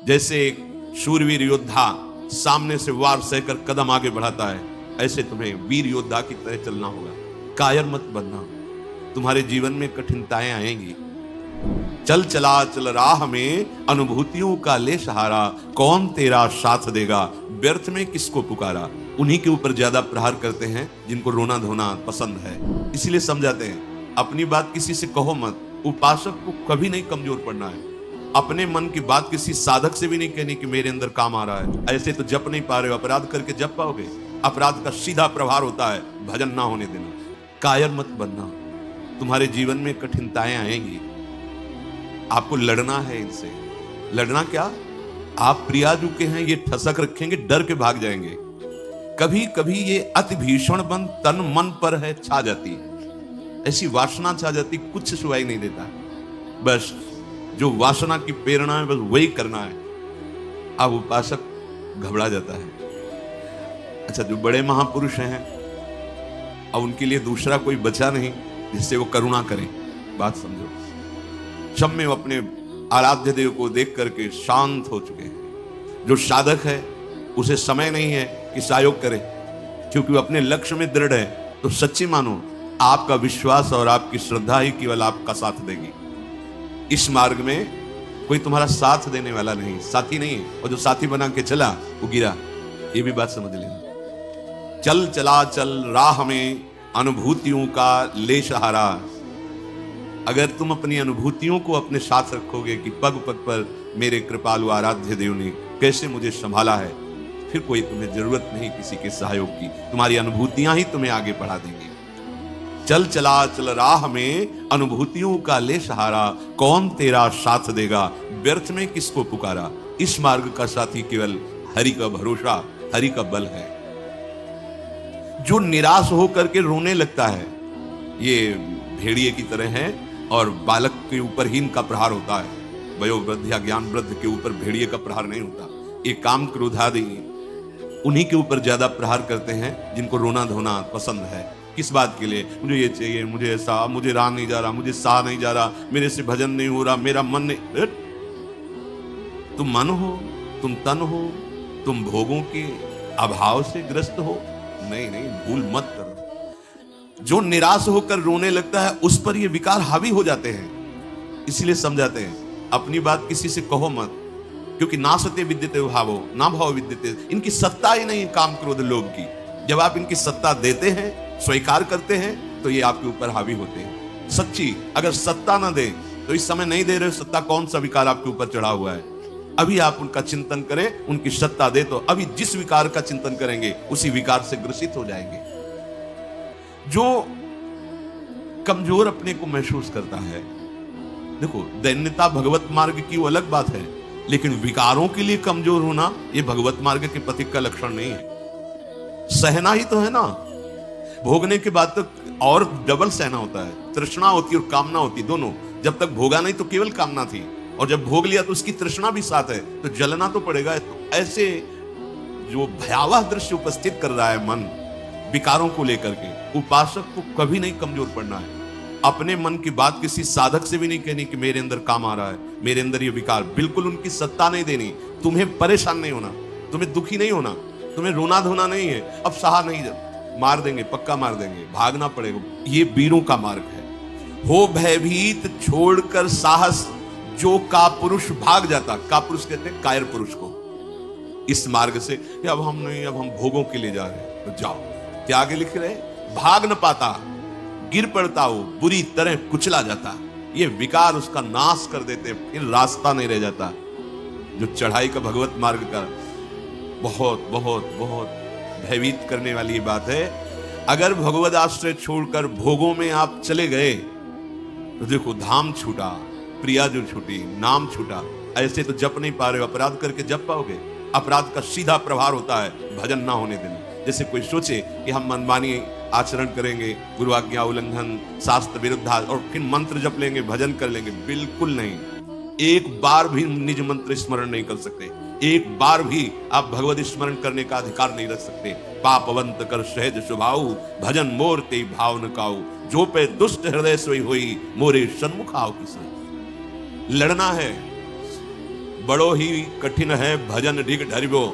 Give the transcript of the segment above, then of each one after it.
जैसे एक शूरवीर योद्धा सामने से वार सहकर कदम आगे बढ़ाता है, ऐसे तुम्हें वीर योद्धा की तरह चलना होगा। कायर मत बनना। तुम्हारे जीवन में कठिनताएं आएंगी। चल चला चल राह में अनुभूतियों का ले सहारा, कौन तेरा साथ देगा, व्यर्थ में किसको पुकारा। उन्हीं के ऊपर ज्यादा प्रहार करते हैं जिनको रोना धोना पसंद है, इसीलिए समझाते हैं अपनी बात किसी से कहो मत। उपासक को कभी नहीं कमजोर पड़ना है। अपने मन की बात किसी साधक से भी नहीं कहनी कि मेरे अंदर काम आ रहा है। ऐसे तो जप नहीं पा रहे हो, अपराध करके जप पाओगे। अपराध का सीधा प्रभार होता है भजन ना होने देना। कायर मत बनना। तुम्हारे जीवन में कठिनताएं आएंगी, आपको लड़ना है इनसे। लड़ना क्या, आप प्रियाजू के हैं, ये ठसक रखेंगे, डर के भाग जाएंगे। कभी कभी ये अति भीषण बन तन मन पर है छा जाती है, ऐसी वासना छा जाती, कुछ सुनाई नहीं देता। बस जो वासना की प्रेरणा है बस वही करना है। अब उपासक घबरा जाता है। अच्छा, जो बड़े महापुरुष हैं अब उनके लिए दूसरा कोई बचा नहीं जिससे वो करुणा करें। बात समझो, सब में वो अपने आराध्य देव को देख करके शांत हो चुके हैं। जो साधक है उसे समय नहीं है कि सहयोग करे, क्योंकि वो अपने लक्ष्य में दृढ़ है। तो सच्ची मानो, आपका विश्वास और आपकी श्रद्धा ही केवल आपका साथ देगी। इस मार्ग में कोई तुम्हारा साथ देने वाला नहीं, साथी नहीं है। और जो साथी बना के चला वो गिरा, ये भी बात समझ लेना। चल चला चल राह में अनुभूतियों का ले सहारा। अगर तुम अपनी अनुभूतियों को अपने साथ रखोगे कि पग पग पर मेरे कृपालु आराध्य देव ने कैसे मुझे संभाला है, फिर कोई तुम्हें जरूरत नहीं किसी के सहयोग की। तुम्हारी अनुभूतियां ही तुम्हें आगे बढ़ा देंगी। चल चला चल राह में अनुभूतियों का ले सहारा, कौन तेरा साथ देगा, व्यर्थ में किसको पुकारा। इस मार्ग का साथी केवल हरि का भरोसा, हरि का बल है। जो निराश होकर के रोने लगता है, ये भेड़िए की तरह है और बालक के ऊपर ही इनका प्रहार होता है। वयोवृद्ध या ज्ञान वृद्ध के ऊपर भेड़िए का प्रहार नहीं होता। ये काम क्रोधादि उन्हीं के ऊपर ज्यादा प्रहार करते हैं जिनको रोना धोना पसंद है। किस बात के लिए, मुझे ये चाहिए, मुझे ऐसा, मुझे रहा नहीं जा रहा, मुझे सहा नहीं जा रहा, मेरे से भजन नहीं हो रहा, मेरा मन नहीं। तुम मन हो, तुम तन हो, तुम भोगों के अभाव से ग्रस्त हो। नहीं नहीं, भूल मत करो। जो निराश होकर रोने लगता है उस पर ये विकार हावी हो जाते हैं। इसलिए समझाते हैं अपनी बात किसी से कहो मत, क्योंकि ना सत्य विद्यते भावो ना भाव विद्यते। इनकी सत्ता ही नहीं काम क्रोध लोभ की। जब आप इनकी सत्ता देते हैं, स्वीकार करते हैं, तो ये आपके ऊपर हावी होते हैं। सच्ची अगर सत्ता ना दे तो इस समय नहीं दे रहे, सत्ता कौन सा विकार आपके ऊपर चढ़ा हुआ है। अभी आप उनका चिंतन करें, उनकी सत्ता दे तो अभी जिस विकार का चिंतन करेंगे उसी विकार से ग्रसित हो जाएंगे। जो कमजोर अपने को महसूस करता है, देखो दैन्यता भगवत मार्ग की वो अलग बात है, लेकिन विकारों के लिए कमजोर होना ये भगवत मार्ग के पथिक का लक्षण नहीं है। सहना ही तो है ना, भोगने के बाद तक और डबल सहना होता है। तृष्णा होती और कामना होती, दोनों। जब तक भोगा नहीं तो केवल कामना थी, और जब भोग लिया तो उसकी तृष्णा भी साथ है, तो जलना तो पड़ेगा। तो ऐसे जो भयावह दृश्य उपस्थित कर रहा है मन विकारों को लेकर के, उपासक को कभी नहीं कमजोर पड़ना है। अपने मन की बात किसी साधक से भी नहीं कहनी कि मेरे अंदर काम आ रहा है, मेरे अंदर ये विकार। बिल्कुल उनकी सत्ता नहीं देनी। तुम्हें परेशान नहीं होना, तुम्हें दुखी नहीं होना, तुम्हें रोना धोना नहीं है। अब सहा नहीं, मार देंगे, पक्का मार देंगे, भागना पड़ेगा। ये वीरों का मार्ग है। हो भयभीत छोड़कर साहस, जो का पुरुष भाग जाता। का पुरुष कहते हैं कायर पुरुष को। इस मार्ग से अब हम नहीं, अब हम भोगों के लिए जा रहे हैं, तो जाओ। क्या आगे लिख रहे, भाग न पाता, गिर पड़ता हो, बुरी तरह कुचला जाता। ये विकार उसका नाश कर देते, फिर रास्ता नहीं रह जाता। जो चढ़ाई का भगवत मार्ग का बहुत बहुत बहुत भयभीत करने वाली बात है। अगर भगवत आश्रय छोड़कर भोगों में आप चले गए तो देखो धाम छूटा, प्रिया जो छूटी, नाम छूटा। ऐसे तो जप नहीं पा रहे हो, अपराध करके जप पाओगे। अपराध का सीधा प्रभार होता है भजन ना होने देना। जैसे कोई सोचे कि हम मनमानी आचरण करेंगे, गुरु आज्ञा उल्लंघन, शास्त्र विरुद्ध, और फिर मंत्र जप लेंगे, भजन कर लेंगे। बिल्कुल नहीं। एक बार भी निज मंत्र स्मरण नहीं कर सकते, एक बार भी आप भगवत स्मरण करने का अधिकार नहीं रख सकते। पापवंत कर सहज स्वभाव, भजन मोर ते भाव न काऊ, जो पे दुष्ट हृदय सोई हुई, मोरे सन्मुख आओ किसान। लड़ना है, बड़ो ही कठिन है भजन ढिग ढरिबो।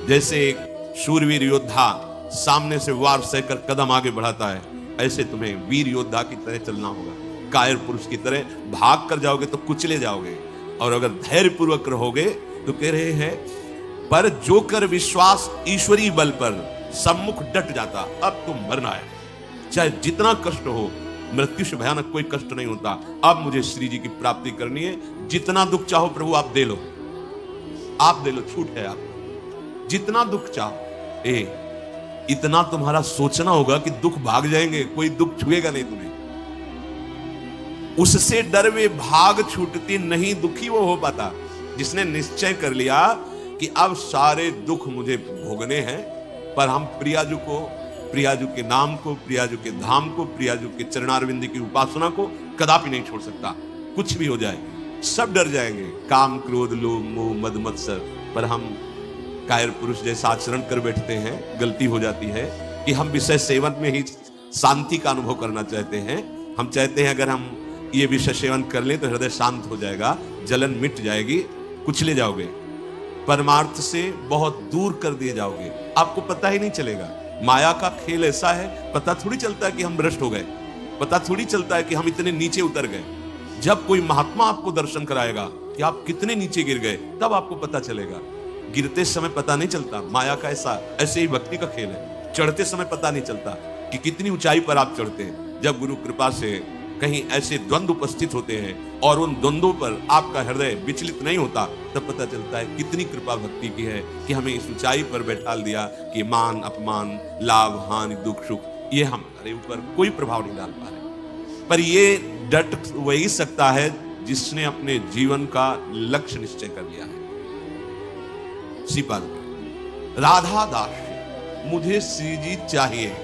जैसे एक शूरवीर योद्धा सामने से वार सहकर कदम आगे बढ़ाता है, ऐसे तुम्हें वीर योद्धा की तरह चलना होगा। कायर पुरुष की तरह भाग कर जाओगे तो कुचले जाओगे, और अगर धैर्य पूर्वक रहोगे तो कह रहे हैं पर जो कर विश्वास ईश्वरीय बल पर सम्मुख डट जाता। अब तुम मरना है, चाहे जितना कष्ट हो, मृत्यु से भयानक कोई कष्ट नहीं होता। अब मुझे श्री जी की प्राप्ति करनी है, जितना दुख चाहो प्रभु आप दे लो, आप दे लो, छूट है आप जितना दुख चाहो। इतना तुम्हारा सोचना होगा कि दुख भाग जाएंगे, कोई दुख छुएगा नहीं तुम्हें। उससे डर वे भाग छूटती नहीं, दुखी वो हो पाता जिसने निश्चय कर लिया कि अब सारे दुख मुझे भोगने हैं, पर हम प्रियाजू को, प्रियाजू के नाम को, प्रियाजू के धाम को, प्रियाजू के चरणारविंद की उपासना को कदापि नहीं छोड़ सकता। कुछ भी हो जाए सब डर जाएंगे, काम क्रोध लोभ मोह मद मत्सर। पर हम कायर पुरुष जैसा आचरण कर बैठते हैं, गलती हो जाती है कि हम विषय सेवन में ही शांति का अनुभव करना चाहते हैं। हम चाहते हैं अगर हम ये विषय सेवन कर लें तो हृदय शांत हो जाएगा, जलन मिट जाएगी, कुचले जाओगे, परमार्थ से बहुत दूर कर दिए जाओगे, आपको पता ही नहीं चलेगा। माया का खेल ऐसा है, पता थोड़ी चलता है कि हम भ्रष्ट हो गए, पता थोड़ी चलता है कि हम इतने नीचे उतर गए। जब कोई महात्मा आपको दर्शन कराएगा कि आप कितने नीचे गिर गए, तब आपको पता चलेगा। गिरते समय पता नहीं चलता, माया का ऐसे ही भक्ति का खेल है। चढ़ते समय पता नहीं चलता कि कितनी ऊंचाई पर आप चढ़ते हैं। जब गुरु कृपा से कहीं ऐसे द्वंद्व उपस्थित होते हैं और उन द्वंद्वों पर आपका हृदय विचलित नहीं होता, तब पता चलता है कितनी कृपा भक्ति की है कि हमें इस ऊंचाई पर बैठाल दिया कि मान अपमान, लाभ हानि, दुख सुख, ये हमारे ऊपर कोई प्रभाव नहीं डाल पा रहे। पर ये डट वही सकता है जिसने अपने जीवन का लक्ष्य निश्चय कर लिया है। श्रीपाद राधा दास, मुझे श्री जी चाहिए।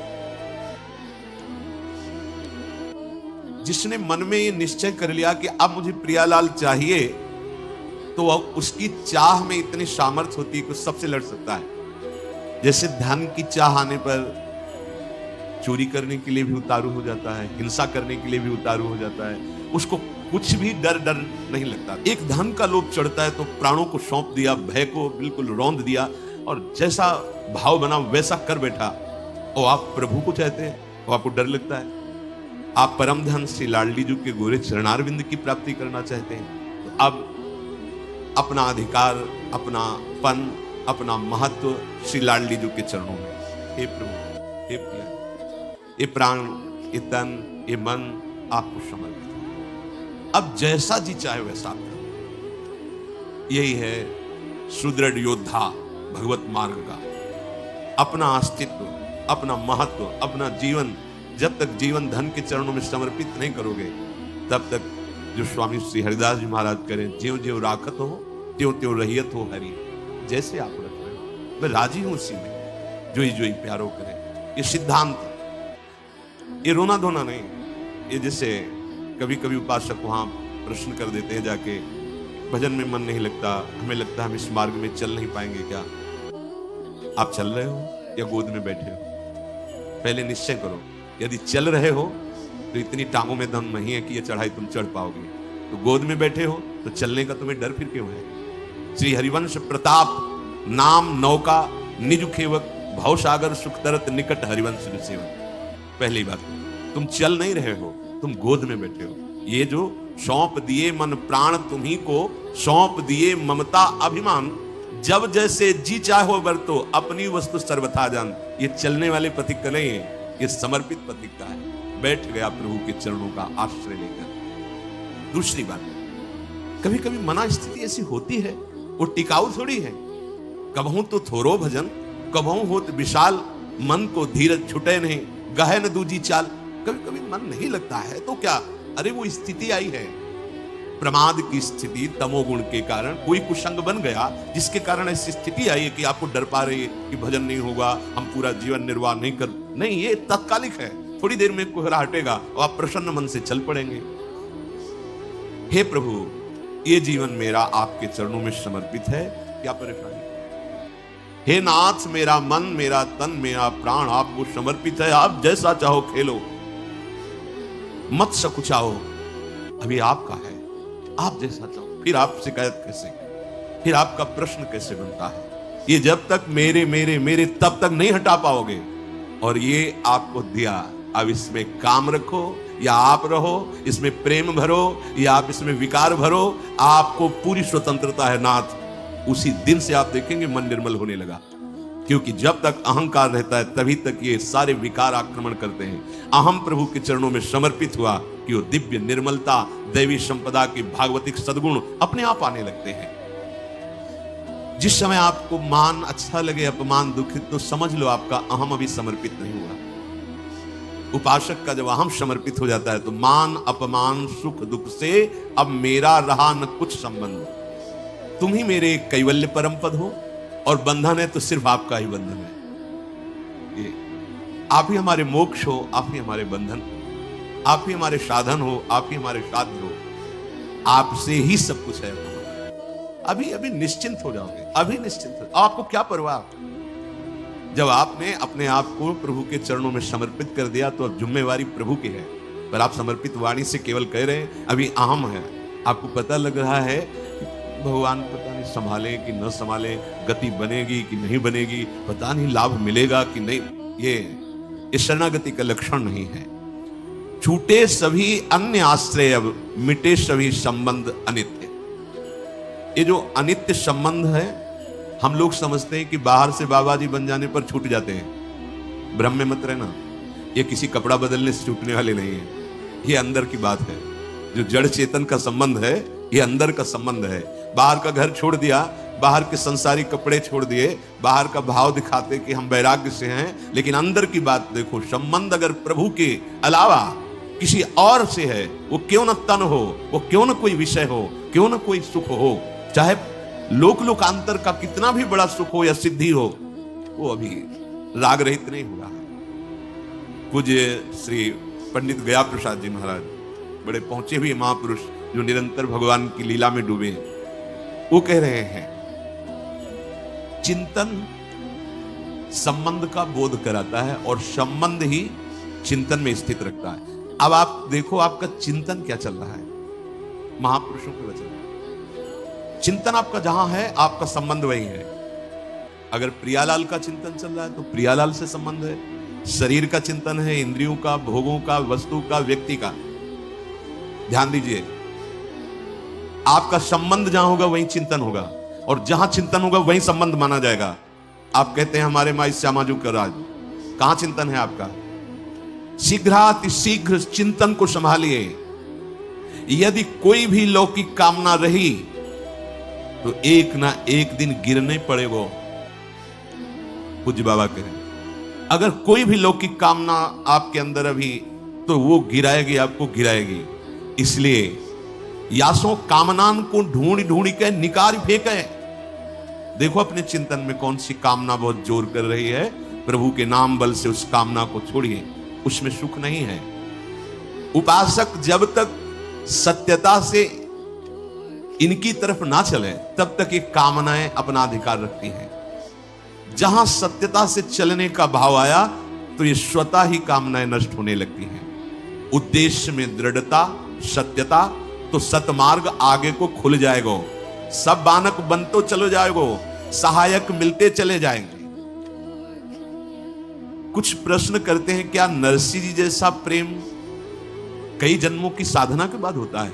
जिसने मन में ये निश्चय कर लिया कि अब मुझे प्रियालाल चाहिए, तो उसकी चाह में इतनी सामर्थ्य होती है कि सबसे लड़ सकता है। जैसे धन की चाह आने पर चोरी करने के लिए भी उतारू हो जाता है, हिंसा करने के लिए भी उतारू हो जाता है, उसको कुछ भी डर नहीं लगता। एक धन का लोभ चढ़ता है तो प्राणों को सौंप दिया, भय को बिल्कुल रौंद दिया, और जैसा भाव बना वैसा कर बैठा। और आप प्रभु को चाहते हैं और आपको डर लगता है। आप परम धन श्री लाडली जी के गोरे चरणारविंद की प्राप्ति करना चाहते हैं, तो अब अपना अधिकार, अपना पन, अपना महत्व श्री लाडली जी के चरणों में। हे प्रभु, हे प्रिया, ये प्राण, ये तन, ये मन आपको समर्पित, अब जैसा जी चाहे वैसा आप। यही है सुदृढ़ योद्धा भगवत मार्ग का। अपना अस्तित्व, अपना महत्व, अपना जीवन जब तक जीवन धन के चरणों में समर्पित नहीं करोगे, तब तक जो स्वामी श्री हरिदास जी महाराज करें, ज्यों ज्यों राखत हो त्यों त्यों रहियत हो हरि। जैसे आप रख रहे हो मैं राजी हूं उसी में, जो ही प्यारो करें। ये सिद्धांत, ये रोना धोना नहीं। ये जैसे कभी कभी उपासक वहां प्रश्न कर देते हैं जाके, भजन में मन नहीं लगता, हमें लगता है हम इस मार्ग में चल नहीं पाएंगे। क्या आप चल रहे हो या गोद में बैठे हो? पहले निश्चय करो। यदि चल रहे हो तो इतनी टांगों में दम नहीं है कि ये चढ़ाई तुम चढ़ पाओगे। तो गोद में बैठे हो तो चलने का तुम्हें डर फिर क्यों है? श्री हरिवंश प्रताप नाम नौका निज खेवक, भवसागर सुख तरत निकट हरिवंश सेवक। पहली बात, तुम चल नहीं रहे हो, तुम गोद में बैठे हो। ये जो सौंप दिए मन प्राण तुम्ही को, सौंप दिए ममता अभिमान, जब जैसे जी चाहो बरतो अपनी वस्तु सर्वथा जान। ये चलने वाले प्रतीक का नहीं है, ये समर्पित प्रतीक का है। बैठ गया प्रभु के चरणों का आश्रय लेकर। दूसरी बात, कभी कभी मना स्थिति ऐसी होती है, वो टिकाऊ थोड़ी है। कबहू तो थोरो भजन, कबहू हो तो विशाल, मन को धीरज छुटे नहीं, गहे न दूजी चाल। कभी कभी मन नहीं लगता है तो क्या, अरे वो स्थिति आई है, प्रमाद की स्थिति, तमोगुण के कारण कोई कुसंग बन गया, जिसके कारण ऐसी स्थिति आई है कि आपको डर पा रही है कि भजन नहीं होगा, हम पूरा जीवन निर्वाह नहीं कर। नहीं, ये तात्कालिक है, थोड़ी देर में कोहरा हटेगा और आप प्रसन्न मन से चल पड़ेंगे। हे प्रभु, ये जीवन मेरा आपके चरणों में समर्पित है, क्या परेशानी? हे नाथ, मेरा मन, मेरा तन, मेरा प्राण आपको समर्पित है। आप जैसा चाहो खेलो, मत सकुचाओ, अभी आपका है। आप जैसा चाहो फिर आप शिकायत कैसे, फिर आपका प्रश्न कैसे बनता है? ये जब तक मेरे मेरे मेरे तब तक नहीं हटा पाओगे। और ये आपको दिया, अब इसमें काम रखो या आप रहो, इसमें प्रेम भरो या आप इसमें विकार भरो, आपको पूरी स्वतंत्रता है नाथ। उसी दिन से आप देखेंगे मन निर्मल होने लगा। क्योंकि जब तक अहंकार रहता है तभी तक ये सारे विकार आक्रमण करते हैं। अहम प्रभु के चरणों में समर्पित हुआ कि वो दिव्य निर्मलता, दैवी संपदा के भागवतिक सद्गुण अपने आप आने लगते हैं। जिस समय आपको मान अच्छा लगे, अपमान दुखित, तो समझ लो आपका अहम अभी समर्पित नहीं हुआ। उपासक का जब अहम समर्पित हो जाता है तो मान अपमान सुख दुख से अब मेरा रहा न कुछ संबंध। तुम ही मेरे कैवल्य परम पद हो और बंधन है तो सिर्फ आपका ही बंधन है। ये आप ही हमारे मोक्ष हो, आप ही हमारे बंधन हो, आप ही हमारे साधन हो, आप ही हमारे साध्य हो, आपसे ही सब कुछ है। अभी अभी निश्चिंत हो जाओगे, अभी निश्चिंत हो। आपको क्या परवाह? जब आपने अपने आप को प्रभु के चरणों में समर्पित कर दिया तो अब जिम्मेवारी प्रभु की है। पर आप समर्पित वाणी से केवल कह रहे हैं अभी अहम है। आपको पता लग रहा है कि भगवान पता नहीं संभाले कि न संभाले, गति बनेगी कि नहीं बनेगी, पता नहीं लाभ मिलेगा कि नहीं। ये शरणागति का लक्षण नहीं है। छूटे सभी अन्य आश्रय, अब मिटे सभी संबंध अनित्य। ये जो अनित्य संबंध है, हम लोग समझते हैं कि बाहर से बाबा जी बन जाने पर छूट जाते हैं। भ्रम में मत रहना, ये किसी कपड़ा बदलने से छूटने वाले नहीं है। ये अंदर की बात है। जो जड़ चेतन का संबंध है, ये अंदर का संबंध है। बाहर का घर छोड़ दिया, बाहर के संसारिक कपड़े छोड़ दिए, बाहर का भाव दिखाते कि हम वैराग्य से हैं, लेकिन अंदर की बात देखो। संबंध अगर प्रभु के अलावा किसी और से है, वो क्यों न तन हो, वो क्यों न कोई विषय हो, क्यों न कोई सुख हो, चाहे लोक लोकांतर का कितना भी बड़ा सुख हो या सिद्धि हो, वो अभी राग रहित नहीं हुआ। पूज्य श्री पंडित गया प्रसाद जी महाराज, बड़े पहुंचे हुए महापुरुष जो निरंतर भगवान की लीला में डूबे, वो कह रहे हैं चिंतन संबंध का बोध कराता है और संबंध ही चिंतन में स्थित रखता है। अब आप देखो आपका चिंतन क्या चल रहा है, महापुरुषों के वचन। चिंतन आपका जहां है, आपका संबंध वही है। अगर प्रियालाल का चिंतन चल रहा है तो प्रियालाल से संबंध है। शरीर का चिंतन है, इंद्रियों का, भोगों का, वस्तु का, व्यक्ति का। ध्यान दीजिए, आपका संबंध जहां होगा वहीं चिंतन होगा, और जहां चिंतन होगा वहीं संबंध माना जाएगा। आप कहते हैं हमारे माई श्यामाजू का राज, कहां चिंतन है आपका? शीघ्र चिंतन को संभालिए। यदि कोई भी लौकिक कामना रही तो एक ना एक दिन गिरने पड़ेगा। पूज्य बाबा कह रहे हैं अगर कोई भी लौकिक कामना आपके अंदर अभी, तो वो गिराएगी, आपको गिराएगी। इसलिए यासों कामनान को ढूंढ ढूंढ के निकाल फेंके। देखो अपने चिंतन में कौन सी कामना बहुत जोर कर रही है, प्रभु के नाम बल से उस कामना को छोड़िए, उसमें सुख नहीं है। उपासक जब तक सत्यता से इनकी तरफ ना चले तब तक ये कामनाएं अपना अधिकार रखती हैं। जहां सत्यता से चलने का भाव आया तो ये स्वतः ही कामनाएं नष्ट होने लगती हैं। उद्देश्य में दृढ़ता, सत्यता, तो सतमार्ग आगे को खुल जाएगा। सब बानक बनतो चलो जाएगो, सहायक मिलते चले जाएंगे। कुछ प्रश्न करते हैं, क्या नरसिंह जी जैसा प्रेम कई जन्मों की साधना के बाद होता है?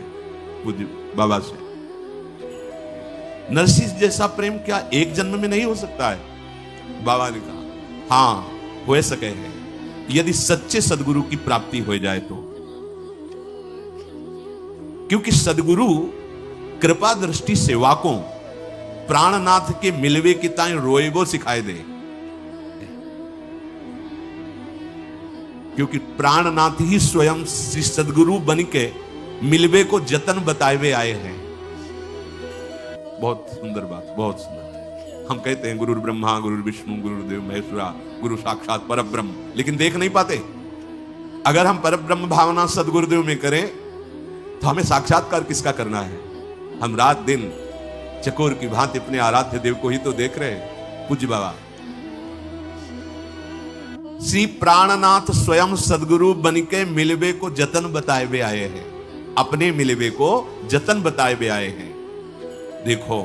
पूज्य बाबा से, नरसिंह जैसा प्रेम क्या एक जन्म में नहीं हो सकता है? बाबा ने कहा हां हो सके है, यदि सच्चे सदगुरु की प्राप्ति हो जाए तो। क्योंकि सदगुरु कृपा दृष्टि सेवाकों प्राणनाथ के मिलवे की ताई रोएगो सिखाए दे। क्योंकि प्राणनाथ ही स्वयं श्री सदगुरु बन के मिलवे को जतन बताए आए हैं। बहुत सुंदर बात, बहुत सुंदर। हम कहते हैं गुरु ब्रह्मा, गुरु विष्णु, गुरुदेव महेश्वरा, गुरु साक्षात परब्रह्म, लेकिन देख नहीं पाते। अगर हम परब्रह्म भावना सदगुरुदेव में करें तो हमें साक्षात्कार किसका करना है? हम रात दिन चकोर की भांति अपने आराध्य देव को ही तो देख रहे हैं। पूज्य बाबा श्री प्राणनाथ स्वयं सदगुरु बनके मिलवे को जतन बताए हुए आए हैं। अपने मिलवे को जतन बताए हुए आए हैं। देखो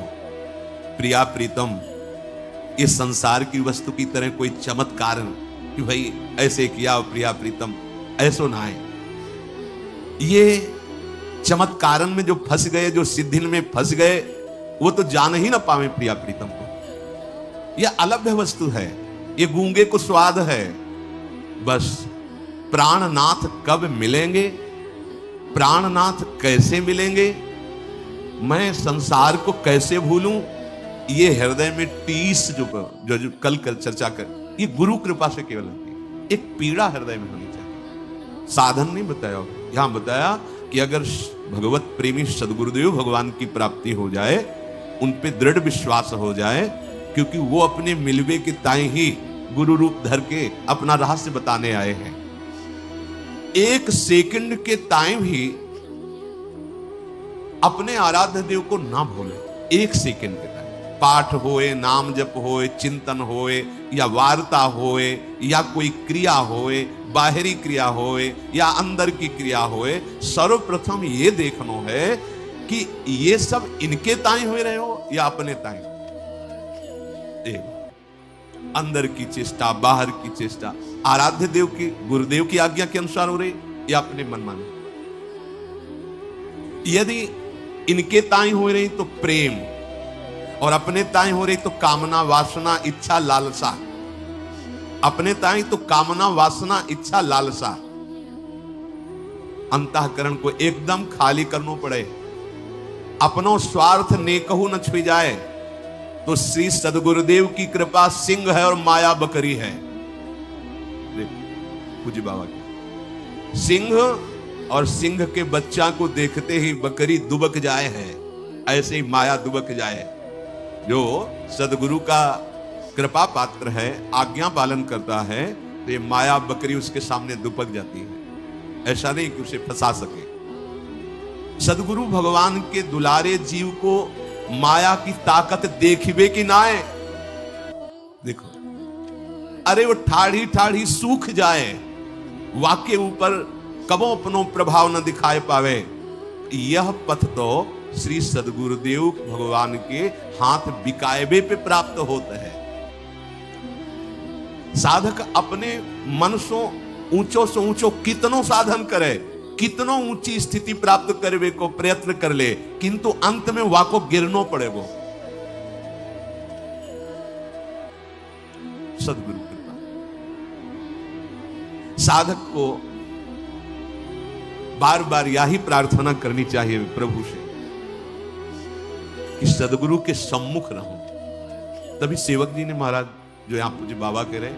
प्रिया प्रीतम, इस संसार की वस्तु की तरह कोई चमत्कार कि भाई ऐसे किया प्रिया प्रीतम, ऐसो ना है। ये चमत्कारन में जो फंस गए, जो सिद्धिन में फंस गए, वो तो जान ही ना पावे प्रिया प्रीतम को। यह अलभ्य वस्तु है, ये गूंगे को स्वाद है। बस प्राणनाथ कब मिलेंगे, प्राणनाथ कैसे मिलेंगे, मैं संसार को कैसे भूलूं, ये हृदय में टीस जो कल चर्चा कर, ये गुरु कृपा से केवल होती है। एक पीड़ा हृदय में होनी चाहिए। साधन नहीं बताया, यहां बताया कि अगर भगवत प्रेमी सदगुरुदेव भगवान की प्राप्ति हो जाए, उन पे दृढ़ विश्वास हो जाए, क्योंकि वो अपने मिलवे के ताई ही गुरु रूप धर के अपना रहस्य बताने आए हैं। एक सेकंड के टाइम ही अपने आराध्य देव को ना भूले। एक सेकंड के टाइम पाठ होए, नाम जप होए, चिंतन होए, या वार्ता होए, या कोई क्रिया होए, बाहरी क्रिया होए या अंदर की क्रिया होए, सर्वप्रथम ये देखना है कि ये सब इनके ताई हो रहे हो या अपने ताई। अंदर की चेष्टा, बाहर की चेष्टा आराध्य देव की, गुरुदेव की आज्ञा के अनुसार हो रही या अपने मन माने। यदि इनके ताई हो रही तो प्रेम, और अपने ताई हो रही तो कामना, वासना, इच्छा, लालसा। अपने ताई तो कामना, वासना, इच्छा, लालसा। अंतःकरण को एकदम खाली करना पड़े। अपनो स्वार्थ नेकहु न छुई जाए, तो श्री सदगुरुदेव की कृपा सिंह है और माया बकरी है। पूज्य बाबा की सिंह, और सिंह के बच्चा को देखते ही बकरी दुबक जाए है, ऐसे ही माया दुबक जाए। जो सदगुरु का कृपा पात्र है, आज्ञा पालन करता है, तो ये माया बकरी उसके सामने दुबक जाती है। ऐसा नहीं कि उसे फंसा सके। सदगुरु भगवान के दुलारे जीव को माया की ताकत देखिबे कि ना आए। देखो, अरे वो ठाढ़ी ठाढ़ी सूख जाए, वाके ऊपर कबो अपनो प्रभाव न दिखाए पावे। यह पथ तो श्री सदगुरुदेव भगवान के हाथ बिकायबे पे प्राप्त होता है। साधक अपने मन सो ऊंचो से ऊंचो कितनो साधन करे, कितनो ऊंची स्थिति प्राप्त करने को प्रयत्न कर ले, किंतु अंत में वाको गिरनो पड़ेगो। सदगुरु कृपा। साधक को बार बार यही प्रार्थना करनी चाहिए प्रभु से कि सदगुरु के सम्मुख रहूं। तभी सेवक जी ने महाराज जो यहां पूज्य बाबा कह रहे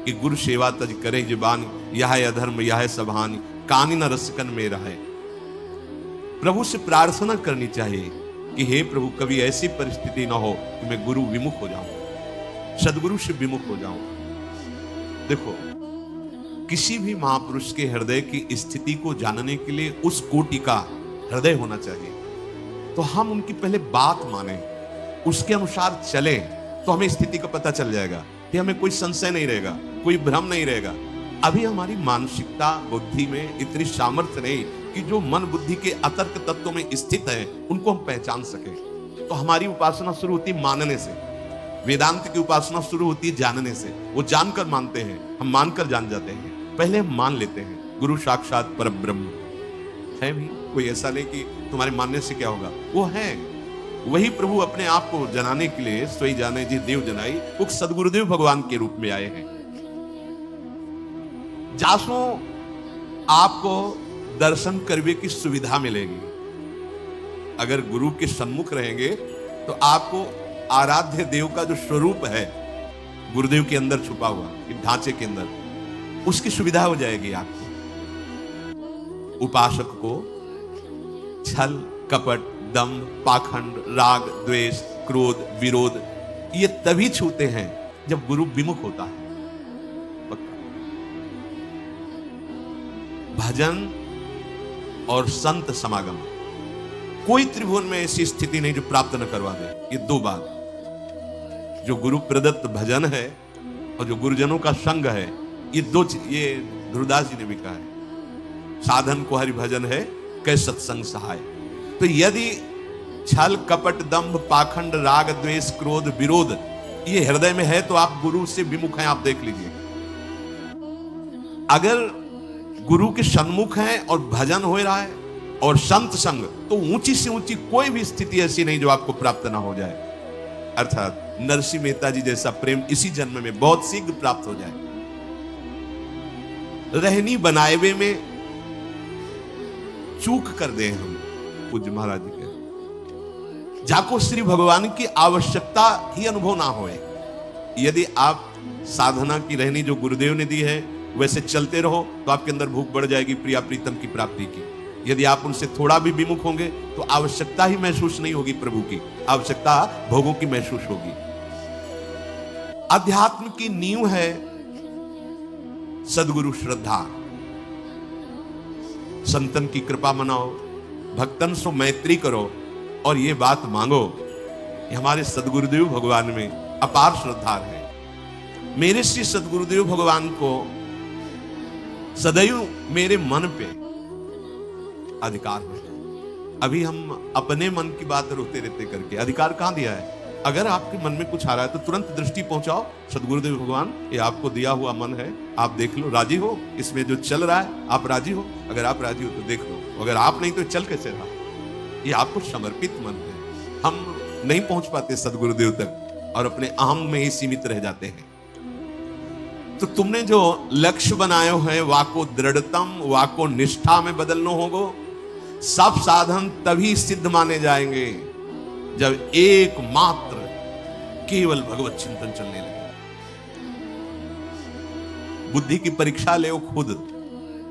कि गुरु सेवा तज करे जुबान, यह अधर्म यह सभान, कानी न रसकन में रहे। प्रभु से प्रार्थना करनी चाहिए कि हे प्रभु, कभी ऐसी परिस्थिति ना हो कि मैं गुरु विमुख हो जाऊं, सदगुरु से विमुख हो जाऊं। देखो, किसी भी महापुरुष के हृदय की स्थिति को जानने के लिए उस कोटि का हृदय होना चाहिए। तो हम उनकी पहले बात माने, उसके अनुसार चले, तो हमें स्थिति का पता चल जाएगा कि हमें कोई संशय नहीं रहेगा, कोई भ्रम नहीं रहेगा। अभी हमारी मानसिकता, बुद्धि में इतनी सामर्थ्य नहीं कि जो मन बुद्धि के अतर्क तत्वों में स्थित है उनको हम पहचान सके। तो हमारी उपासना शुरू होती मानने से, वेदांत की उपासना शुरू होती है जानने से। वो जानकर मानते हैं, हम मानकर जान जाते हैं। पहले हम मान लेते हैं गुरु साक्षात परब्रह्म है। भी कोई ऐसा नहीं कि तुम्हारे मानने से क्या होगा, वो है वही प्रभु अपने आप को जनाने के लिए सोई जाने जी देव जनाई, वो सदगुरुदेव भगवान के रूप में आए हैं। जासो आपको दर्शन करने की सुविधा मिलेगी। अगर गुरु के सम्मुख रहेंगे तो आपको आराध्य देव का जो स्वरूप है गुरुदेव के अंदर छुपा हुआ, ढांचे के अंदर, उसकी सुविधा हो जाएगी आपको। उपासक को छल, कपट, दम, पाखंड, राग, द्वेष, क्रोध, विरोध ये तभी छूते हैं जब गुरु विमुख होता है। भजन और संत समागम, कोई त्रिभुवन में ऐसी स्थिति नहीं जो प्राप्त न करवा दे। ये दो बात, जो गुरु प्रदत्त भजन है और जो गुरुजनों का संग है, ये दो, ये ध्रुवदास जी ने भी कहा है, साधन को हरि भजन है कै सत्संग सहाय। तो यदि छल कपट दंभ पाखंड राग द्वेष क्रोध विरोध ये हृदय में है तो आप गुरु से विमुख हैं। आप देख लीजिए, अगर गुरु के सन्मुख हैं और भजन हो रहा है और संत संग, तो ऊंची से ऊंची कोई भी स्थिति ऐसी नहीं जो आपको प्राप्त ना हो जाए। अर्थात नरसिंह मेहता जी जैसा प्रेम इसी जन्म में बहुत शीघ्र प्राप्त हो जाए। रहनी बनाएवे में चूक कर दे हम, पूज्य महाराज जी के जाको श्री भगवान की आवश्यकता ही अनुभव ना होए। यदि आप साधना की रहनी जो गुरुदेव ने दी है वैसे चलते रहो तो आपके अंदर भूख बढ़ जाएगी प्रिया प्रीतम की प्राप्ति की। यदि आप उनसे थोड़ा भी विमुख होंगे तो आवश्यकता ही महसूस नहीं होगी, प्रभु की आवश्यकता भोगों की महसूस होगी। अध्यात्म की नींव है सदगुरु श्रद्धा। संतन की कृपा मनाओ, भक्तन सो मैत्री करो और ये बात मांगो कि हमारे सदगुरुदेव भगवान में अपार श्रद्धा है। मेरे श्री सदगुरुदेव भगवान को सदैव मेरे मन पे अधिकार है। अभी हम अपने मन की बात रोते रहते करके अधिकार कहां दिया है? अगर आपके मन में कुछ आ रहा है तो तुरंत दृष्टि पहुंचाओ, सदगुरुदेव भगवान ये आपको दिया हुआ मन है, आप देख लो, राजी हो इसमें जो चल रहा है, आप राजी हो? अगर आप राजी हो तो देख लो, अगर आप नहीं तो चल कैसे रहा? ये आपको समर्पित मन है। हम नहीं पहुंच पाते सदगुरुदेव तक और अपने अहम में ही सीमित रह जाते हैं। तो तुमने जो लक्ष्य बनाए हैं वाको दृढ़तम वाको निष्ठा में बदलना होगा। सब साधन तभी सिद्ध माने जाएंगे जब एकमात्र केवल भगवत चिंतन चलने लगे। बुद्धि की परीक्षा ले खुद,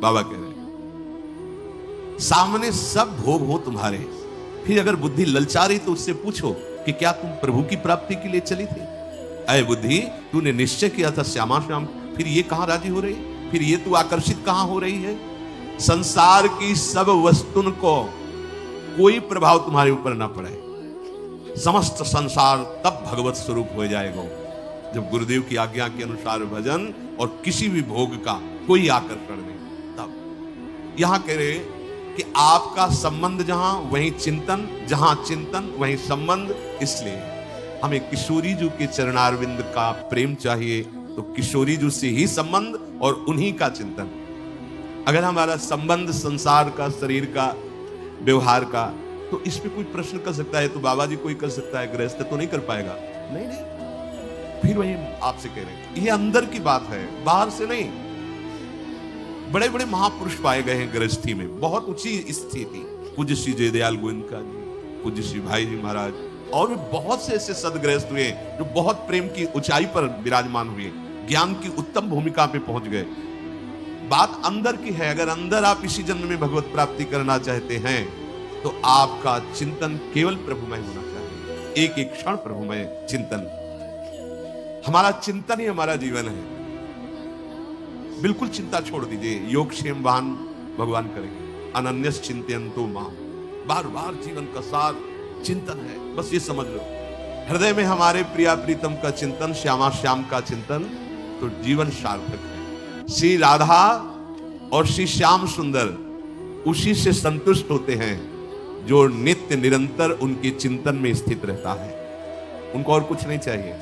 बाबा कह रहे सामने सब भोग हो तुम्हारे, फिर अगर बुद्धि ललचा रही तो उससे पूछो कि क्या तुम प्रभु की प्राप्ति के लिए चली थी? अय बुद्धि, तूने निश्चय किया था श्यामा श्याम, फिर ये कहां राजी हो रही, फिर ये तू आकर्षित कहां हो रही है? संसार की सब वस्तुन को कोई प्रभाव तुम्हारे ऊपर ना पड़े, समस्त संसार तब भगवत स्वरूप हो जाएगा जब गुरुदेव की आज्ञा के अनुसार भजन और किसी भी भोग का कोई आकर्षण नहीं। तब यहां कह रहे कि आपका संबंध जहां वहीं चिंतन, जहां चिंतन वहीं संबंध। इसलिए हमें किशोरी जी के चरणारविंद का प्रेम चाहिए, तो किशोरी जी से ही संबंध और उन्हीं का चिंतन। अगर हमारा संबंध संसार का, शरीर का, व्यवहार का, तो इस पे कोई प्रश्न कर सकता है तो बाबा जी कोई कर सकता है, गृहस्थ तो नहीं कर पाएगा? नहीं नहीं, फिर वही आपसे कह रहे हैं ये अंदर की बात है, बाहर से नहीं। बड़े बड़े महापुरुष पाए गए हैं गृहस्थी में, बहुत ऊंची स्थिति। पूज्य श्री जयदयाल गोविंदका जी, पूज्य श्री भाई जी महाराज, और भी बहुत से ऐसे सदगृहस्थ हुए जो बहुत प्रेम की ऊंचाई पर विराजमान हुए, ज्ञान की उत्तम भूमिका पे पहुंच गए। बात अंदर की है। अगर अंदर आप इसी जन्म में भगवत प्राप्ति करना चाहते हैं तो आपका चिंतन केवल प्रभुमय होना चाहिए, एक एक क्षण प्रभुमय चिंतन। हमारा चिंतन ही हमारा जीवन है। बिल्कुल चिंता छोड़ दीजिए, योग क्षेम वाहन भगवान करेंगे। अनन्यस चिंतयन्तो मां, बार बार जीवन का सार चिंतन है, बस ये समझ लो। हृदय में हमारे प्रिया प्रीतम का चिंतन, श्यामा श्याम का चिंतन, तो जीवन सार्थक है। श्री राधा और श्री श्याम सुंदर उसी से संतुष्ट होते हैं जो नित्य निरंतर उनके चिंतन में स्थित रहता है। उनको और कुछ नहीं चाहिए,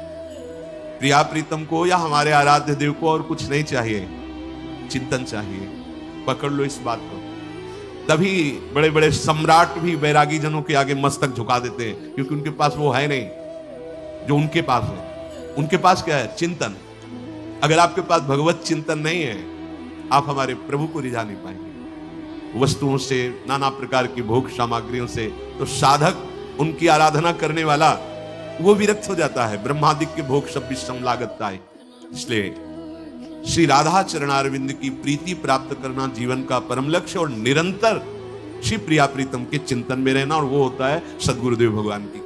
प्रिया प्रीतम को या हमारे आराध्य देव को और कुछ नहीं चाहिए, चिंतन चाहिए। पकड़ लो इस बात को। तभी बड़े बड़े सम्राट भी वैरागी जनों के आगे मस्तक झुका देते हैं, क्योंकि उनके पास वो है नहीं जो उनके पास है। उनके पास क्या है? चिंतन। अगर आपके पास भगवत चिंतन नहीं है, आप हमारे प्रभु को रिझा नहीं पाएंगे। वस्तुओं से, नाना प्रकार की भोग सामग्रियों से, तो साधक उनकी आराधना करने वाला वो विरक्त हो जाता है। ब्रह्मादिक के भोग सब विषम लागता है। इसलिए श्री राधा चरणारविंद की प्रीति प्राप्त करना जीवन का परम लक्ष्य और निरंतर श्री प्रिया प्रीतम के चिंतन में रहना, और वो होता है सदगुरुदेव भगवान की